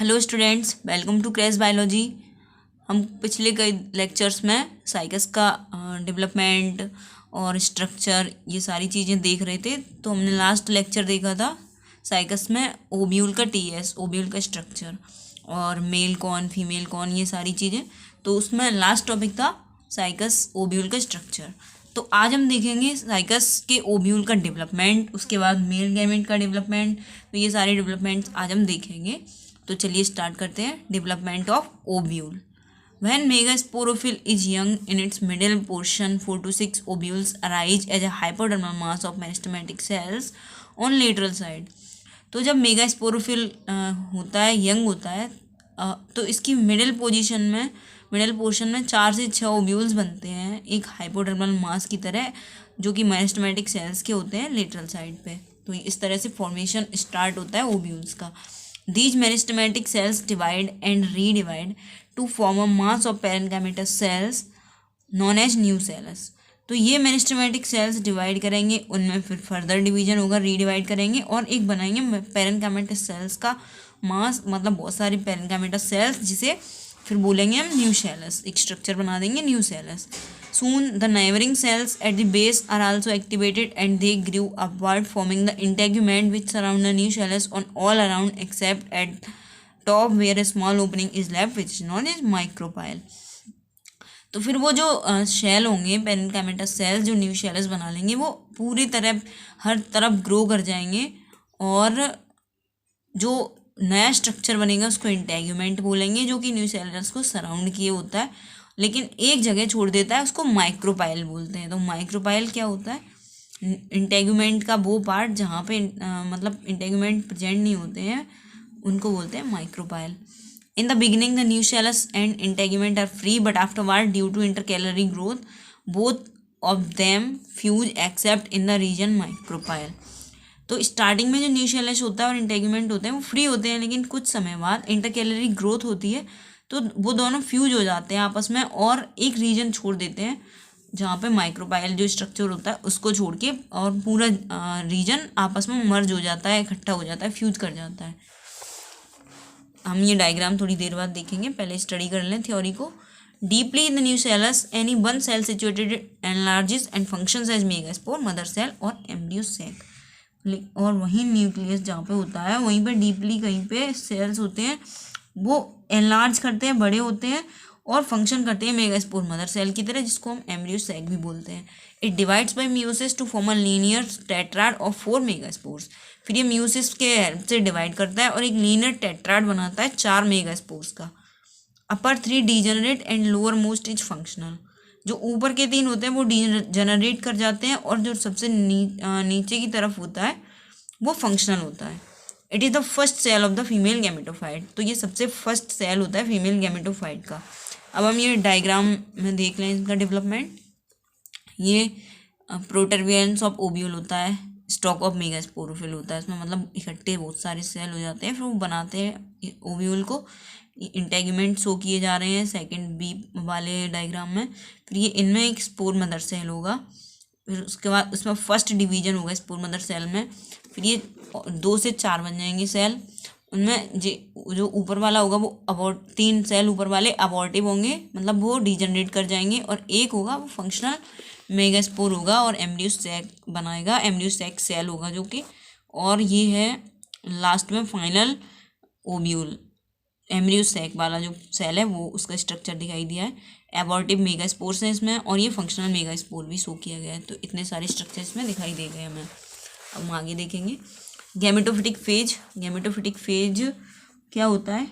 Hello students, welcome to crash biology. हम पिछले कई लेक्चर्स में साइकस का डेवलपमेंट और स्ट्रक्चर ये सारी चीज़ें देख रहे थे। तो हमने लास्ट लेक्चर देखा था साइकस में ओब्यूल का टीएस, ओब्यूल का स्ट्रक्चर और मेल कौन फीमेल कौन ये सारी चीज़ें। तो उसमें लास्ट टॉपिक था साइकस ओब्यूल का स्ट्रक्चर। तो आज हम देखेंगे साइकस के ओब्यूल का डेवलपमेंट, उसके बाद मेल गैमेट का डेवलपमेंट। तो ये सारे डेवलपमेंट्स आज हम देखेंगे। तो चलिए स्टार्ट करते हैं। Development of ovule. When megasporophyll is young in its middle portion, 4 to 6 ovules arise as a hypodermal mass of meristematic cells on lateral side। तो जब मेगास्पोरोफिल होता है, यंग होता है, तो इसकी मिडिल पोर्शन में 4 से 6 ओव्यूल्स बनते हैं एक हाइपोडर्मल मास की तरह, जो कि मेरिस्टेमेटिक सेल्स के होते हैं लेटरल साइड पे। तो इस तरह से फॉर्मेशन स्टार्ट होता है ओव्यूल्स का। These meristematic cells divide and redivide to form a mass of parenchymatous cells known as nucellus। तो ये मेरिस्टेमेटिक सेल्स डिवाइड करेंगे, उनमें फिर फर्दर डिवीजन होगा, रीडिवाइड करेंगे और एक बनाएंगे पेरेंकाइमेटस सेल्स का मास, मतलब बहुत सारी पेरेंकाइमेटस सेल्स, जिसे फिर बोलेंगे हम न्यूसेलस। एक स्ट्रक्चर बना देंगे nucellus. Soon the neighboring cells at the base are also activated and they grew upward, forming the integument which surround the nucellus on all around except at top where a small opening is left which is known as micropyle। तो फिर वो जो shell होंगे parenchymatous sales जो nucellus बना लेंगे, वो पूरी तरह हर तरफ ग्रो कर जाएंगे और जो नया स्ट्रक्चर बनेगा उसको इंटेग्यूमेंट बोलेंगे, जो कि न्यूसेलस को सराउंड किए होता है लेकिन एक जगह छोड़ देता है, उसको माइक्रोपाइल बोलते हैं। तो माइक्रोपाइल क्या होता है? इंटेग्यूमेंट का वो पार्ट जहाँ पे मतलब इंटेग्यूमेंट प्रेजेंट नहीं होते हैं, उनको बोलते हैं micropyle. In the beginning the nucellus and integument are free, but afterward due to intercalary growth both of them fuse except in the region micropyle. तो स्टार्टिंग में जो न्यूसेलस होता है और इंटेग्यूमेंट होते हैं वो फ्री होते हैं, लेकिन कुछ समय बाद इंटरकैलरी ग्रोथ होती है तो वो दोनों फ्यूज हो जाते हैं आपस में और एक रीजन छोड़ देते हैं जहाँ पे माइक्रोपाइल जो स्ट्रक्चर होता है उसको छोड़ के, और पूरा रीजन आपस में मर्ज हो जाता है, इकट्ठा हो जाता है, फ्यूज कर जाता है। हम ये डायग्राम थोड़ी देर बाद देखेंगे, पहले स्टडी कर लें थ्योरी को। Deeply in the nucellus any one cell situated enlarges and functions as megaspore, mother cell और एम्ब्रियो सैक। और वहीं न्यूक्लियस जहाँ पे होता है वहीं पे डीपली कहीं पे सेल्स होते हैं, वो एनलार्ज करते हैं, बड़े होते हैं और फंक्शन करते हैं मेगास्पोर मदर सेल की तरह, जिसको हम एम्ब्रियो सैक भी बोलते हैं। It divides by meiosis to form a linear tetrad of 4 megaspores. फिर ये मियोसिस के हेल्प से डिवाइड करता है और एक लीनियर टेट्राड बनाता है 4 मेगास्पोर्स का। अपर 3 degenerate and lower most is functional. जो ऊपर के 3 होते हैं वो डीजेनरेट कर जाते हैं और जो सबसे नीचे की तरफ होता है वो फंक्शनल होता है। It is the first cell of the female gametophyte. तो ये सबसे फर्स्ट सेल होता है फीमेल गैमेटोफाइट का। अब हम ये डायग्राम में देख लें इसका डेवलपमेंट। ये प्रोटर्बियंस ऑफ ओव्यूल होता है, स्टॉक ऑफ मेगास्पोरोफिल होता है, इसमें मतलब इकट्ठे बहुत सारे सेल हो जाते हैं, फिर वो बनाते हैं ओव्यूल को। इंटेग्यूमेंट शो किए जा रहे हैं सेकंड बी वाले डायग्राम में। फिर ये इनमें एक स्पोर मदर सेल होगा, फिर उसके बाद उसमें फर्स्ट डिवीजन होगा स्पोर मदर सेल में। फिर ये 2 से 4 बन जाएंगे सेल। उनमें जो ऊपर वाला होगा वो 3 सेल ऊपर वाले अबॉर्टिव होंगे, मतलब वो डिजनरेट कर जाएंगे, और एक होगा वो फंक्शनल मेगास्पोर होगा और एम्ब्रियो सैक बनाएगा, एम्ब्रियो सैक सेल होगा जो कि, और ये है लास्ट में फाइनल ओव्यूल। एम्ब्रियो सैक वाला जो सेल है वो उसका स्ट्रक्चर दिखाई दिया है। एबॉर्टिव मेगास्पोर्स हैं इसमें और ये फंक्शनल मेगास्पोर भी शो किया गया है। तो इतने सारे स्ट्रक्चर इसमें दिखाई दे गए हमें। अब हम आगे देखेंगे गैमेटोफिटिक फेज। गैमेटोफिटिक फेज क्या होता है?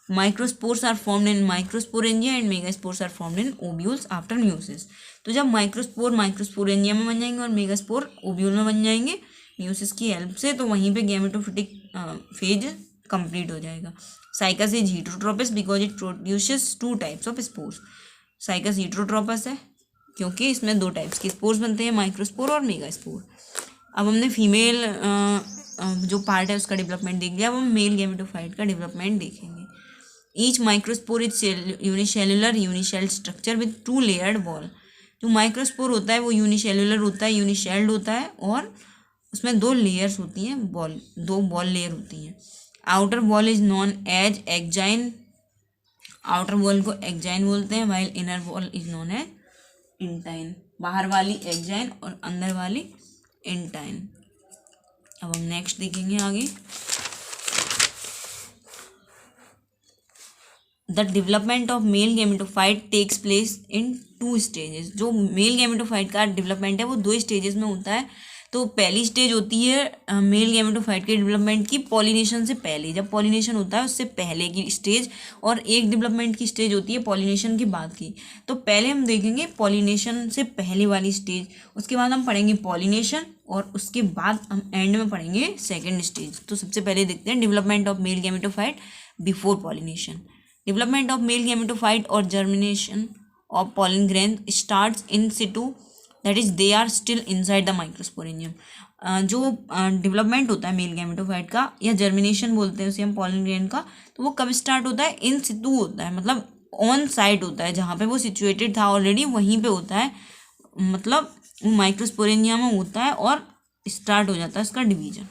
Microspores are formed in microsporangia and megaspores are formed in ovules after meiosis. तो जब माइक्रोस्पोरेंजिया में बन जाएंगे और मेगास्पोर ओव्यूल में बन जाएंगे म्यूसिस की हेल्प से, तो वहीं पे गैमेटोफिटिक फेज कंप्लीट हो जाएगा। Cycas is heterosporous because it produces 2 types of spores. Cycas heterosporous है क्योंकि इसमें 2 टाइप्स के स्पोर्स बनते हैं, माइक्रोस्पोर और मेगास्पोर। अब हमने फीमेल जो पार्ट है उसका डेवलपमेंट देख लिया। अब हम मेल गैमेटोफाइट का डेवलपमेंट देखेंगे। Each microspore is unicellular unicell structure with 2 layered wall. जो माइक्रोस्पोर होता है वो यूनिसेलुलर होता है, यूनिसेल्ड होता है और उसमें 2 लेयर्स होती हैं, 2 बॉल लेयर होती हैं। Outer wall is known as exine, outer wall को एक्जाइन बोलते हैं, while inner wall is known as intine. बाहर वाली एक्जाइन और अंदर वाली इंटाइन। अब हम नेक्स्ट देखेंगे आगे। The development of male gametophyte takes place in 2 stages. जो मेल गैमेटोफाइट का डेवलपमेंट है वो 2 स्टेजेस में होता है। तो पहली स्टेज होती है मेल गैमेटोफाइट के डेवलपमेंट की पॉलिनेशन से पहले, जब पॉलिनेशन होता है उससे पहले की स्टेज, और एक डेवलपमेंट की स्टेज होती है पॉलिनेशन के बाद की। तो पहले हम देखेंगे पॉलिनेशन से पहले वाली स्टेज, उसके बाद हम पढ़ेंगे पॉलिनेशन, और उसके बाद हम एंड में पढ़ेंगे सेकेंड स्टेज। तो सबसे पहले देखते हैं development of male gametophyte before pollination. Development of male gametophyte और germination of pollen grain starts in situ, that is they are still inside the microsporidium। जो डेवलपमेंट होता है मेल गैमेटोफाइट का, या जर्मिनेशन बोलते हैं उसे हम पॉलन ग्रेन का, तो वो कब स्टार्ट होता है? इन सितु होता है, मतलब ऑन साइट होता है, जहाँ पे वो सिचुएटेड था ऑलरेडी वहीं पे होता है, मतलब वो माइक्रोस्पोरेनिया में होता है और स्टार्ट हो जाता है उसका डिवीजन,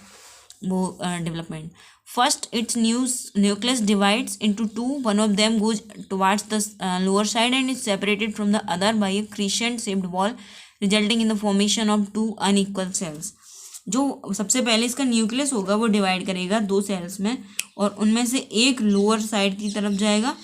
वो development. First, its nucleus divides into two. One of them goes towards the lower side and is separated from the other by a crescent-shaped wall, resulting in the formation of 2 unequal cells। जो सबसे पहले इसका nucleus होगा वो divide करेगा 2 sales में, और उनमें से एक लोअर साइड की तरफ जाएगा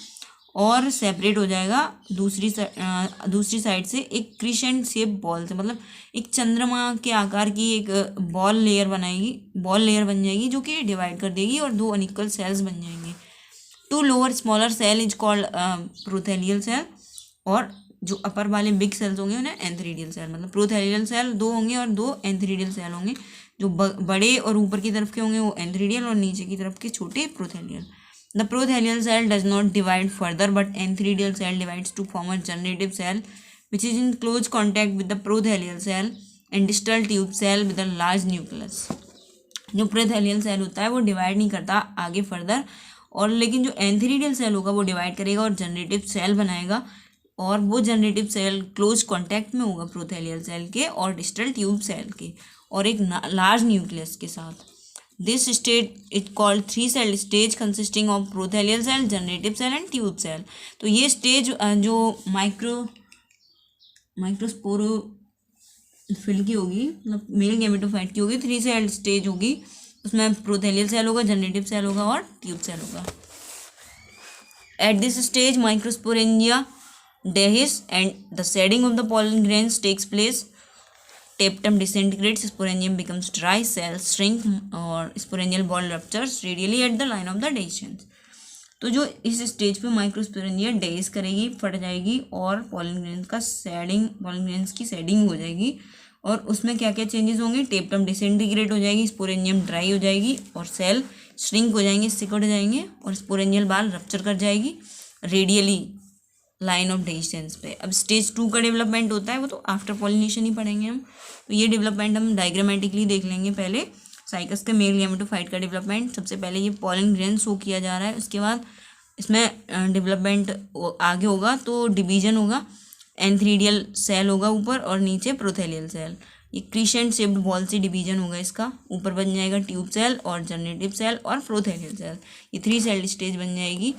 और सेपरेट हो जाएगा दूसरी साइड से एक क्रिसेंट शेप बॉल से, मतलब एक चंद्रमा के आकार की एक बॉल लेयर बन जाएगी जो कि डिवाइड कर देगी और 2 अनइक्वल सेल्स बन जाएंगे। 2 lower smaller cell is called prothallial cell, और जो अपर वाले बिग सेल्स होंगे उन्हें एंथेरिडियल सेल, मतलब प्रोथेलियल सेल 2 होंगे और 2 एंथेरिडियल सेल होंगे। जो बड़े और ऊपर की तरफ के होंगे वो एंथेरिडियल और नीचे की तरफ के छोटे प्रोथेलियल। The prothelial cell does not divide further, but entheridial cell divides to form a generative cell, which is in close contact with the prothelial cell and distal tube cell with a large nucleus। जो प्रोथेलियल cell होता है वो divide नहीं करता आगे further, और लेकिन जो एंथेरिडियल सेल होगा वो डिवाइड करेगा और जनरेटिव सेल बनाएगा, और वो जनरेटिव सेल क्लोज कॉन्टैक्ट में होगा प्रोथेलियल सेल के और डिस्टल ट्यूब सेल के, और एक लार्ज न्यूक्लियस के साथ। This stage is called 3-cell stage consisting of prothelial cell, generative cell and tube cell। तो ये स्टेज जो माइक्रोस्पोरोफिल की होगी, मतलब मेल गैमेटोफाइट की होगी, 3-cell स्टेज होगी। उसमें प्रोथेलियल सेल होगा, जनरेटिव सेल होगा और ट्यूब सेल होगा। At this stage microsporangia dehisce and the shedding of the pollen grains takes place। Tapetum disintegrates, sporangium becomes dry, cells shrink और sporangial ball ruptures radially at the line of the dehiscence। तो जो इस stage पे microsporangia डेहिस करेगी, फट जाएगी, और pollen grains की शेडिंग हो जाएगी, और उसमें क्या क्या चेंजेस होंगे? टेपटम डिसइंटीग्रेट हो जाएगी, स्पोरेंजियम ड्राई हो जाएगी और सेल श्रिंक हो जाएंगे, सिकुड़ जाएंगे, और स्पोरेंजियल बाल रप्चर कर जाएगी रेडियली लाइन ऑफ डेहिसेंस पे। अब स्टेज 2 का डेवलपमेंट होता है, वो तो आफ्टर पॉलिनेशन ही पढ़ेंगे हम। तो ये डेवलपमेंट हम डायग्रामेटिकली देख लेंगे। पहले साइकस के मेल गैमेटोफाइट का डेवलपमेंट, सबसे पहले ये पॉलन ग्रेन शो किया जा रहा है, उसके बाद इसमें डेवलपमेंट आगे होगा तो डिवीजन होगा, एंथेरिडियल सेल होगा ऊपर और नीचे प्रोथेलियल सेल। ये क्रिसेंट शेप्ड बॉल से डिवीजन होगा इसका, ऊपर बन जाएगा ट्यूब सेल और जनरेटिव सेल और प्रोथेलियल सेल, ये 3-cell स्टेज बन जाएगी।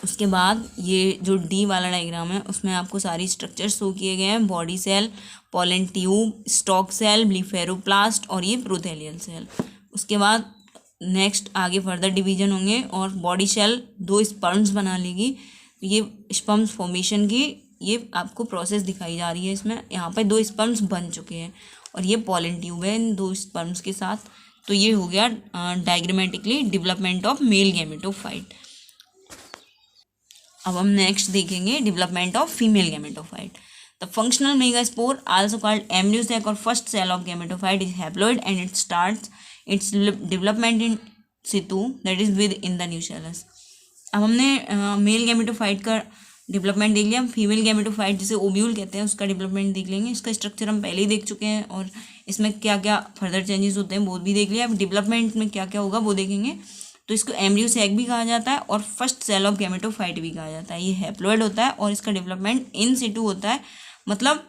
उसके बाद ये जो डी वाला डायग्राम है उसमें आपको सारी स्ट्रक्चर्स शो किए गए हैं, body cell, pollen tube, stalk cell, blepharoplast और ये प्रोथेलियल सेल। उसके बाद नेक्स्ट आगे फर्दर डिवीजन होंगे और बॉडी सेल 2 स्पर्म्स बना लेगी। ये स्पर्म्स फॉर्मेशन की ये आपको प्रोसेस दिखाई जा रही है इसमें, यहाँ पे 2 स्पर्म्स बन चुके हैं और ये पॉलन ट्यूब है इन 2 स्पर्म्स के साथ। तो ये हो गया diagrammatically development of male gametophyte. अब हम नेक्स्ट देखेंगे development of female gametophyte. The functional megaspore also called embryo sac और first cell of gametophyte is haploid and it starts its development in situ, that is within the nucellus. अब हमने mail gametophyte का development देख लिया, female gametophyte जिसे ovule कहते हैं उसका डेवलपमेंट देख लेंगे। इसका स्ट्रक्चर हम पहले ही देख चुके हैं और इसमें क्या क्या फर्दर चेंजेस होते हैं वो भी देख लिया। अब डेवलपमेंट में क्या क्या होगा वो देखेंगे। तो इसको एम्ब्रियो सैक भी कहा जाता है और फर्स्ट सेल ऑफ गैमेटोफाइट भी कहा जाता है। ये हैप्लॉइड होता है और इसका डेवलपमेंट इन सिटू होता है, मतलब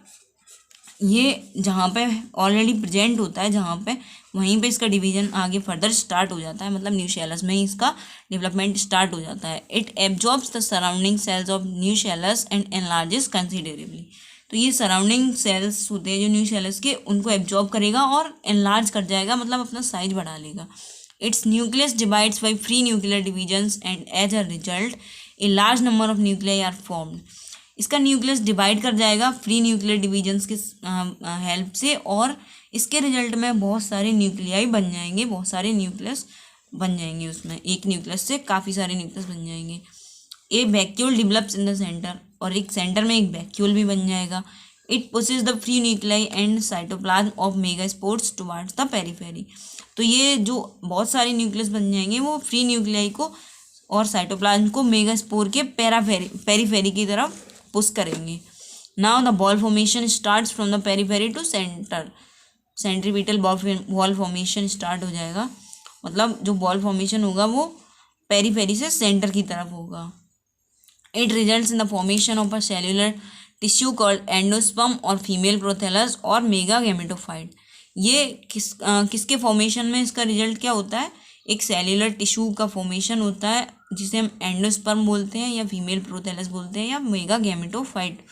ये जहाँ पे ऑलरेडी प्रेजेंट होता है, जहाँ पे वहीं पे इसका डिवीजन आगे फर्दर स्टार्ट हो जाता है, मतलब न्यूशेलस में ही इसका डेवलपमेंट स्टार्ट हो जाता है। It absorbs the surrounding cells of nucellus and enlarges considerably. तो ये सराउंडिंग सेल्स होते हैं जो न्यूशेलस के, उनको एब्जॉर्ब करेगा और एनलार्ज कर जाएगा, मतलब अपना साइज बढ़ा लेगा। Its nucleus divides by free nuclear divisions and as a result a large number of nuclei are formed. इसका न्यूक्लियस डिवाइड कर जाएगा फ्री न्यूक्लियर डिवीजन्स के हेल्प से, और इसके रिजल्ट में बहुत सारे न्यूक्लियाई बन जाएंगे, बहुत सारे न्यूक्लियस बन जाएंगे, उसमें एक न्यूक्लियस से काफ़ी सारे न्यूक्लियस बन जाएंगे। A vacuole develops in the centre, और एक सेंटर में एक वैक्यूल भी बन जाएगा। It pushes the free nuclei and cytoplasm of megaspores towards the periphery. तो ये जो बहुत सारे न्यूक्लियस बन जाएंगे वो फ्री न्यूक्लियाई को और साइटोप्लाज्म को मेगास्पोर के पेरीफेरी की तरफ पुश करेंगे। Now the wall formation starts from the periphery to centre. Centripetal wall formation start हो जाएगा, मतलब जो बॉल फॉर्मेशन होगा वो पेरीफेरी से सेंटर की तरफ होगा। It results in the formation of a cellular tissue called endosperm और फीमेल प्रोथेलस और मेगा गैमेटोफाइट। ये किसके फॉर्मेशन में इसका रिजल्ट क्या होता है? एक सेल्यूलर टिश्यू का फॉर्मेशन होता है जिसे हम एंडोस्पर्म बोलते हैं या फीमेल प्रोथेलस बोलते हैं या मेगा गैमेटोफाइट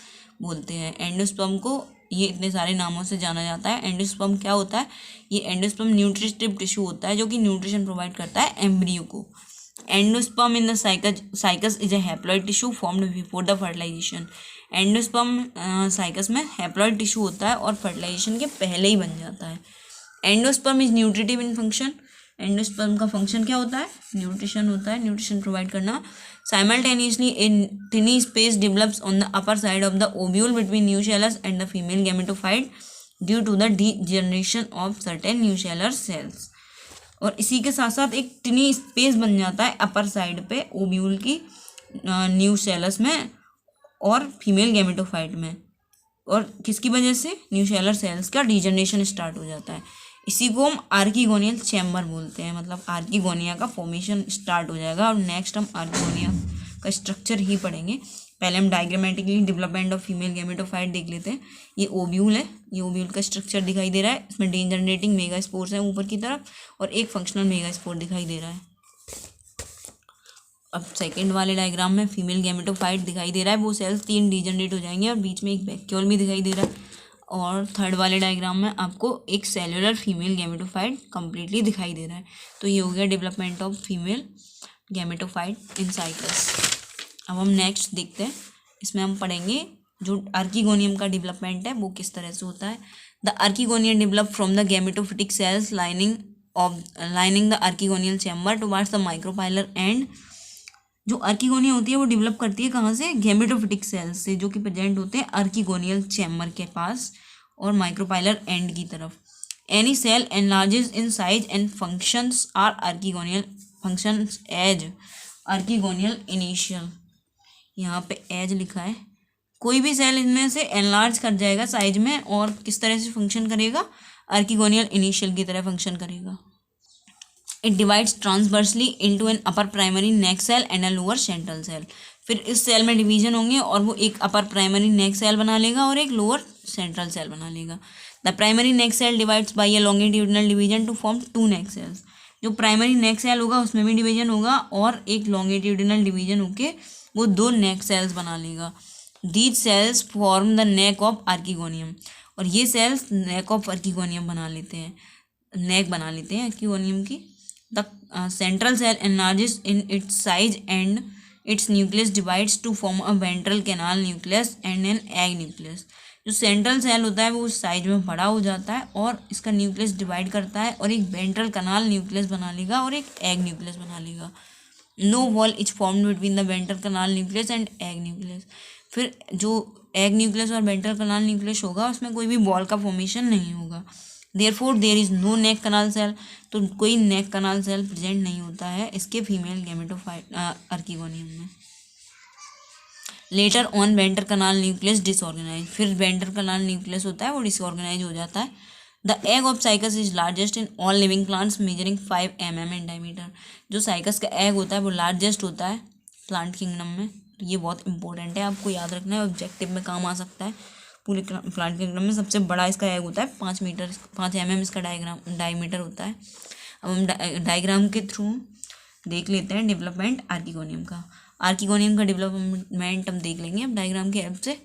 बोलते हैं। एंडोस्पर्म को ये इतने सारे नामों से जाना जाता है। एंडोस्पर्म क्या होता है? ये एंडोस्पर्म न्यूट्रिटिव टिश्यू होता है जो कि न्यूट्रिशन प्रोवाइड करता है एम्ब्रियो को। Endosperm in the Cycas is a haploid tissue formed before the fertilization. Endosperm Cycas में हैप्लॉइड टिश्यू होता है और फर्टिलाइजेशन के पहले ही बन जाता है। Endosperm is nutritive in function. Endosperm का फंक्शन क्या होता है? न्यूट्रिशन होता है, न्यूट्रिशन प्रोवाइड करना। Simultaneously a tiny space develops on the upper side of the ovule between nucellus and the female gametophyte due to the degeneration of certain nucellar cells. और इसी के साथ साथ एक टिनी स्पेस बन जाता है अपर साइड पे ओव्यूल की न्यूशेलस में और फीमेल गैमेटोफाइट में, और किसकी वजह से? न्यूशेलर सेल्स का डीजनरेशन स्टार्ट हो जाता है। इसी को हम आर्कीगोनियल चैम्बर बोलते हैं, मतलब आर्कीगोनिया का फॉर्मेशन स्टार्ट हो जाएगा। और नेक्स्ट हम आर्कीगोनिया का स्ट्रक्चर ही पढ़ेंगे। पहले हम diagrammatically development of female gametophyte देख लेते हैं। ये ओव्यूल है, ये ओव्यूल का स्ट्रक्चर दिखाई दे रहा है। इसमें डीजनरेटिंग मेगास्पोर्स हैं ऊपर की तरफ और एक फंक्शनल मेगास्पोर दिखाई दे रहा है। अब सेकंड वाले डायग्राम में फीमेल गैमेटोफाइट दिखाई दे रहा है, वो सेल्स 3 डीजनरेट हो जाएंगे और बीच में एक वैक्यूल भी दिखाई दे रहा है। और थर्ड वाले डायग्राम में आपको एक सेलुलर फीमेल गैमेटोफाइट कम्प्लीटली दिखाई दे रहा है। तो ये हो गया development of female gametophyte in cycas. अब हम नेक्स्ट देखते हैं, इसमें हम पढ़ेंगे जो आर्कीगोनियम का डेवलपमेंट है वो किस तरह से होता है। The archegonium develop from the gametophytic cells lining the archegonial chamber towards the micropylar end. जो आर्कीगोनिया होती है वो डेवलप करती है कहाँ से? गैमेटोफिटिक सेल्स से, जो कि प्रेजेंट होते हैं आर्कीगोनियल चैम्बर के पास और माइक्रोपाइलर एंड की तरफ। Any cell enlarges in size and functions are archegonial functions as archegonial initial. यहाँ पे एज लिखा है। कोई भी सेल इनमें से एनलार्ज कर जाएगा साइज में और किस तरह से फंक्शन करेगा? आर्कीगोनियल इनिशियल की तरह फंक्शन करेगा। It divides transversely into an upper primary neck cell and a lower central cell. फिर इस सेल में डिवीजन होंगे और वो एक अपर प्राइमरी नेक सेल बना लेगा और एक लोअर सेंट्रल सेल बना लेगा। The primary neck cell divides by a longitudinal division to form 2 neck cells. जो प्राइमरी नेक सेल होगा उसमें भी डिवीजन होगा और एक लॉन्गिट्यूडिनल डिवीजन होके वो 2 नेक सेल्स बना लेगा। These cells form the neck of archegonium. और ये सेल्स नेक ऑफ आर्कीगोनियम बना लेते हैं, नेक बना लेते हैं आर्कीगोनियम की। The central cell enlarges in its size and its nucleus divides to form a ventral canal nucleus and an egg nucleus। जो सेंट्रल सेल होता है वो उस साइज में बड़ा हो जाता है और इसका न्यूक्लियस डिवाइड करता है और एक वेंट्रल कनाल न्यूक्लियस बना लेगा और एक एग न्यूक्लियस बना लेगा। No wall is formed between the ventral canal nucleus and egg nucleus. फिर जो एग न्यूक्लियस और वेंट्रल कनाल न्यूक्लियस होगा उसमें कोई भी वॉल का फॉर्मेशन नहीं होगा। Therefore there is no neck canal cell. तो कोई नेक कनाल सेल प्रेजेंट नहीं होता है इसके फीमेल गैमेटोफाइट आर्कीगोनियम में। Later on ventral canal nucleus disorganize. फिर वेंट्रल कनाल न्यूक्लियस होता है वो डिसऑर्गेनाइज हो जाता है। The egg of Cycas is largest in all living plants measuring 5 mm in diameter. जो साइकस का एग होता है वो लार्जेस्ट होता है प्लांट किंगडम में। तो ये बहुत इंपॉर्टेंट है, आपको याद रखना है, ऑब्जेक्टिव में काम आ सकता है। पूरे प्लांट के क्रम में सबसे बड़ा इसका एग होता है 5 mm इसका डायमीटर होता है। अब हम डायग्राम के थ्रू देख लेते हैं डेवलपमेंट आर्किगोनियम का। आर्किगोनियम का डेवलपमेंट हम देख लेंगे अब डायग्राम की हेल्प से।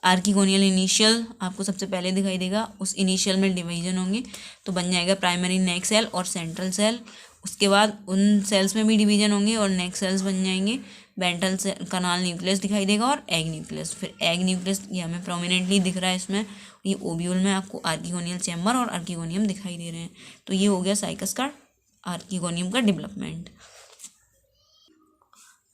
आर्किगोनियल इनिशियल आपको सबसे पहले दिखाई देगा, उस इनिशियल में डिवीजन होंगे तो बन जाएगा प्राइमरी नेक सेल और सेंट्रल सेल। उसके बाद उन सेल्स में भी डिवीजन होंगे और नेक सेल्स बन जाएंगे। वेंट्रल सेल कनाल न्यूक्लियस दिखाई देगा और एग न्यूक्लियस। फिर एग न्यूक्लियस ये हमें प्रोमिनेंटली दिख रहा है इसमें, ये ओव्यूल में आपको आर्किगोनियल चैम्बर और आर्किगोनियम दिखाई दे रहे हैं। तो ये हो गया साइकस का आर्किगोनियम का डेवलपमेंट।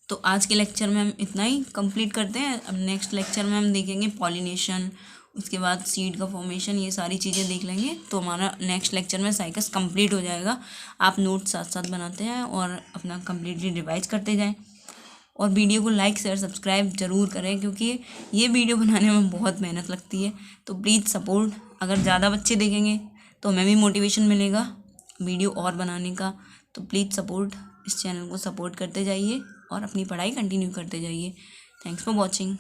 तो आज के लेक्चर में हम इतना ही कंप्लीट करते हैं। अब नेक्स्ट लेक्चर में हम देखेंगे पॉलिनेशन, उसके बाद सीड का फॉर्मेशन, ये सारी चीज़ें देख लेंगे तो हमारा नेक्स्ट लेक्चर में साइकस कंप्लीट हो जाएगा। आप नोट्स साथ साथ बनाते हैं और अपना कंप्लीटली रिवाइज करते जाएं और वीडियो को लाइक शेयर सब्सक्राइब ज़रूर करें, क्योंकि ये वीडियो बनाने में बहुत मेहनत लगती है। तो प्लीज़ सपोर्ट, अगर ज़्यादा बच्चे देखेंगे तो हमें भी मोटिवेशन मिलेगा वीडियो और बनाने का। तो प्लीज़ सपोर्ट, इस चैनल को सपोर्ट करते जाइए और अपनी पढ़ाई कंटिन्यू करते जाइए। Thanks for watching.